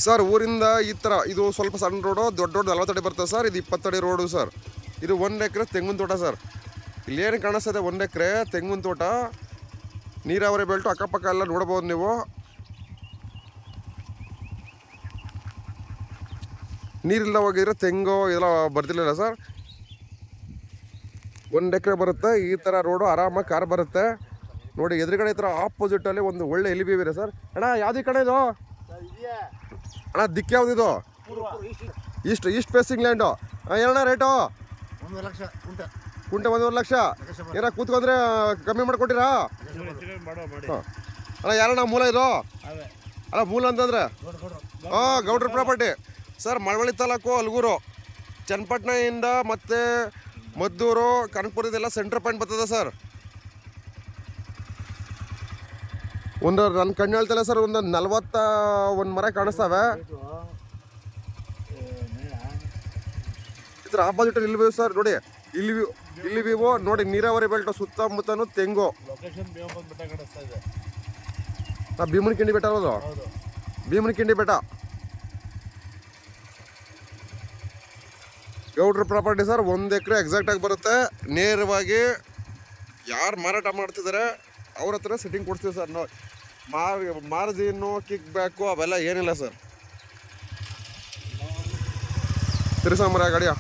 Sir ಊರಿಂದ ಈ ಥರ ಇದು ಸ್ವಲ್ಪ ಸಣ್ಣ ರೋಡು, ದೊಡ್ಡ ರೋಡ್ 40 ಅಡಿ ಬರ್ತದೆ ಸರ್. ಇದು 20 ಅಡಿ ರೋಡು ಸರ್. ಇದು 1 ಎಕರೆ ತೆಂಗಿನ ತೋಟ ಸರ್. ಇಲ್ಲೇನು ಕಾಣಿಸ್ತದೆ 1 ಎಕರೆ ತೆಂಗಿನ ತೋಟ, ನೀರಾವರಿ ಬೆಲ್ಟು ಅಕ್ಕಪಕ್ಕ ಎಲ್ಲ ನೋಡ್ಬೋದು ನೀವು. ನೀರಿಲ್ಲ ಹೋಗಿದ್ರೆ ತೆಂಗು ಇದೆಲ್ಲ ಬರ್ತಿರ್ಲಿಲ್ಲ ಸರ್. 1 ಎಕರೆ ಬರುತ್ತೆ. ಈ ಥರ ರೋಡು ಆರಾಮಾಗಿ ಕಾರ್ ಬರುತ್ತೆ ನೋಡಿ. ಎದುರುಗಡೆ ಈ ಥರ ಆಪೋಸಿಟಲ್ಲಿ ಒಂದು ಒಳ್ಳೆ ಎಲ್ ಬಿ ಇದೆ ಸರ್. ಅಣ್ಣ ಯಾವ್ದು ಕಡೆ ಇದು ಅಣ್ಣ? ದಿಕ್ಕ ಯಾವ್ದಿದು? East facing land. ಏನಣ್ಣ ರೇಟು? 1 ಲಕ್ಷ ಕುಂಟೆ 1 ಲಕ್ಷ. ಏನ ಕೂತ್ಕೊಂಡ್ರೆ ಕಮ್ಮಿ ಮಾಡ್ಕೊಟ್ಟಿರಾ? ಅಣ್ಣ ಯಾರಣ್ಣ ಮೂಲ ಇದು? ಅಲ್ಲ ಮೂಲ ಅಂತಂದ್ರೆ ಗೌಡ್ರ ಪ್ರಾಪರ್ಟಿ ಸರ್. ಮಳವಳ್ಳಿ ತಾಲೂಕು, ಅಲ್ಗೂರು, ಚನ್ನಪಟ್ಟಣದಿಂದ ಮತ್ತು ಮದ್ದೂರು, ಕನಕಪುರದೆಲ್ಲ ಸೆಂಟ್ರ್ ಪಾಯಿಂಟ್ ಬರ್ತದೆ ಸರ್. ನನ್ನ ಕಣ್ಣು ಹೇಳ್ತಲ್ಲ ಸರ್, ಒಂದು 41 ಮರ ಕಾಣಿಸ್ತವೆ. ಇದ್ರ ಆಪೋಸಿಟ್ ಇಲ್ಲಿ ವ್ಯೂ ಸರ್ ನೋಡಿ. ಇಲ್ಲಿ ವ್ಯೂ ನೋಡಿ. ನೀರಾವರಿ ಬೆಲ್ಟ್ ಸುತ್ತಮುತ್ತನು ತೆಂಗು. ಭೀಮನಕಿಂಡಿ ಬೆಟ್ಟ ಅಲ್ಲದು? ಭೀಮನಕಿಂಡಿ ಬೆಟ್ಟ. ಗೌಡ್ರ ಪ್ರಾಪರ್ಟಿ ಸರ್. 1 ಎಕರೆ ಎಕ್ಸಾಕ್ಟಾಗಿ ಬರುತ್ತೆ. ನೇರವಾಗಿ ಯಾರು ಮಾರಾಟ ಮಾಡ್ತಿದ್ದಾರೆ ಅವ್ರ ಹತ್ರ ಸೆಟ್ಟಿಂಗ್ ಕೊಡ್ತೀವಿ ಸರ್. ಮಾರ್ಜಿನ್ನು, ಕಿಕ್ ಬ್ಯಾಕು ಅವೆಲ್ಲ ಏನಿಲ್ಲ ಸರ್. ತಿರ್ಸಂಬರ ಗಾಡಿಯ